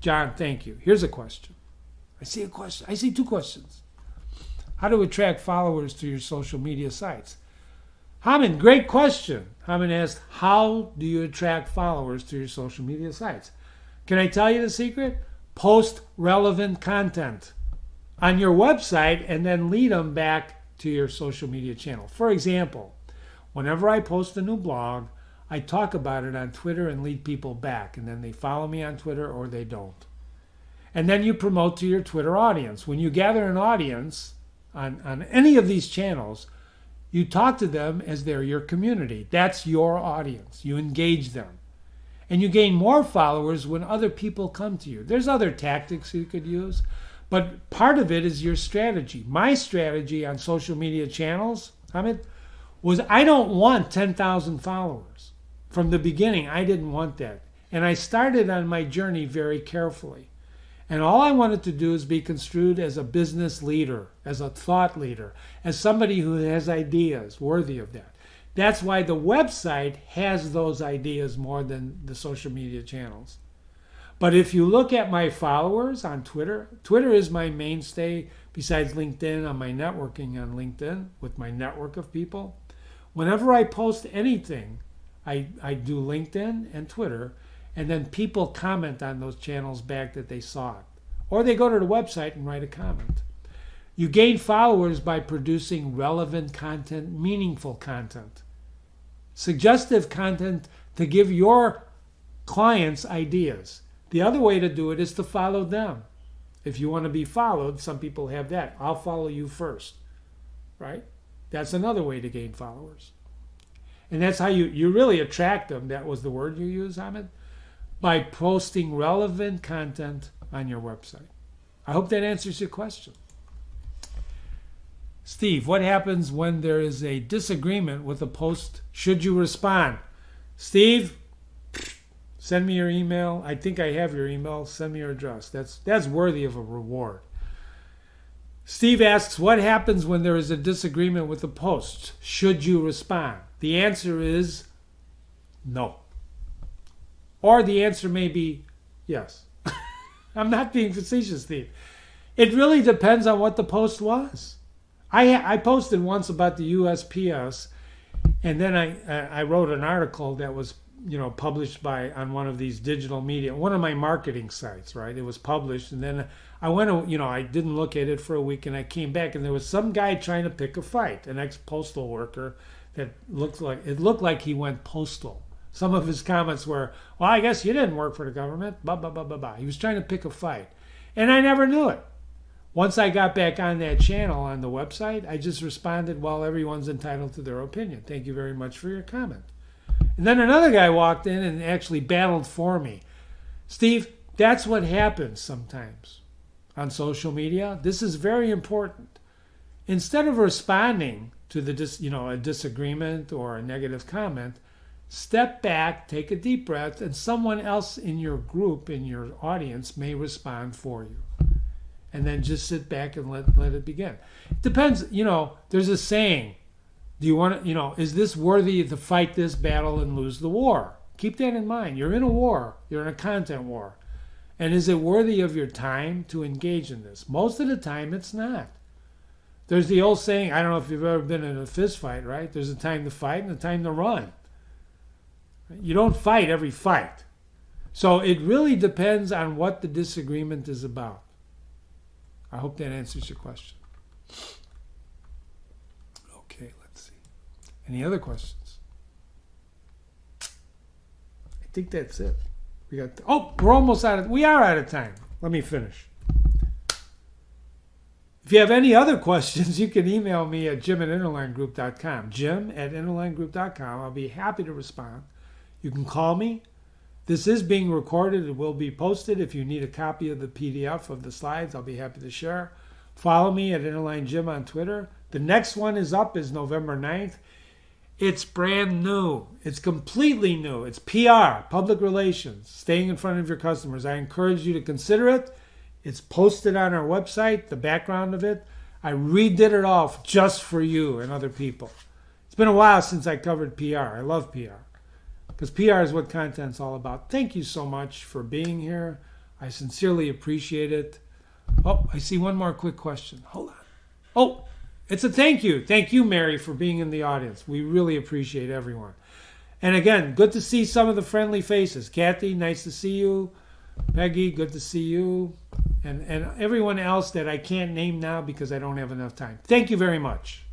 John, thank you. Here's a question. I see a question. I see 2 questions. How to attract followers to your social media sites? Haman, great question. Haman asked, how do you attract followers to your social media sites? Can I tell you the secret? Post relevant content on your website and then lead them back to your social media channel. For example, whenever I post a new blog, I talk about it on Twitter and lead people back, and then they follow me on Twitter or they don't. And then you promote to your Twitter audience. When you gather an audience on any of these channels, you talk to them as they're your community. That's your audience. You engage them. And you gain more followers when other people come to you. There's other tactics you could use, but part of it is your strategy. My strategy on social media channels, Hamid, was I don't want 10,000 followers. From the beginning, I didn't want that. And I started on my journey very carefully. And all I wanted to do is be construed as a business leader, as a thought leader, as somebody who has ideas worthy of that. That's why the website has those ideas more than the social media channels. But if you look at my followers on Twitter, Twitter is my mainstay besides LinkedIn. On my networking on LinkedIn with my network of people. Whenever I post anything, I do LinkedIn and Twitter, and then people comment on those channels back that they saw it. Or they go to the website and write a comment. You gain followers by producing relevant content, meaningful content, suggestive content to give your clients ideas. The other way to do it is to follow them. If you want to be followed, some people have that. I'll follow you first, right? That's another way to gain followers. And that's how you really attract them. That was the word you used, Ahmed, by posting relevant content on your website. I hope that answers your question. Steve, what happens when there is a disagreement with a post? Should you respond? Steve, send me your email. I think I have your email. Send me your address. That's worthy of a reward. Steve asks, what happens when there is a disagreement with a post? Should you respond? The answer is no. Or the answer may be yes. I'm not being facetious, Steve. It really depends on what the post was. I posted once about the USPS, and then I wrote an article that was published on one of these digital media, one of my marketing sites, right? It was published, and then I went, I didn't look at it for a week, and I came back, and there was some guy trying to pick a fight, an ex-postal worker that looked like he went postal. Some of his comments were, well, I guess you didn't work for the government, blah, blah, blah, blah, blah. He was trying to pick a fight, and I never knew it. Once I got back on that channel on the website, I just responded, well, everyone's entitled to their opinion. Thank you very much for your comment. And then another guy walked in and actually battled for me. Steve, that's what happens sometimes on social media. This is very important. Instead of responding to a disagreement or a negative comment, step back, take a deep breath, and someone else in your group, in your audience, may respond for you. And then just sit back and let it begin. It depends, there's a saying. Do you want to, is this worthy to fight this battle and lose the war? Keep that in mind. You're in a war. You're in a content war. And is it worthy of your time to engage in this? Most of the time, it's not. There's the old saying, I don't know if you've ever been in a fist fight, right? There's a time to fight and a time to run. You don't fight every fight. So it really depends on what the disagreement is about. I hope that answers your question. Okay, let's see. Any other questions? I think that's it. We are almost out of time. Let me finish. If you have any other questions, you can email me at jim@interlinegroup.com. jim@interlinegroup.com. I'll be happy to respond. You can call me. This is being recorded. It will be posted. If you need a copy of the PDF of the slides, I'll be happy to share. Follow me at InterlineJim on Twitter. The next one is November 9th. It's brand new. It's completely new. It's PR, public relations, staying in front of your customers. I encourage you to consider it. It's posted on our website, the background of it. I redid it all just for you and other people. It's been a while since I covered PR. I love PR. Because PR is what content's all about. Thank you so much for being here. I sincerely appreciate it. Oh, I see one more quick question. Hold on. Oh, it's a thank you. Thank you, Mary, for being in the audience. We really appreciate everyone. And again, good to see some of the friendly faces. Kathy, nice to see you. Peggy, good to see you. And everyone else that I can't name now because I don't have enough time. Thank you very much.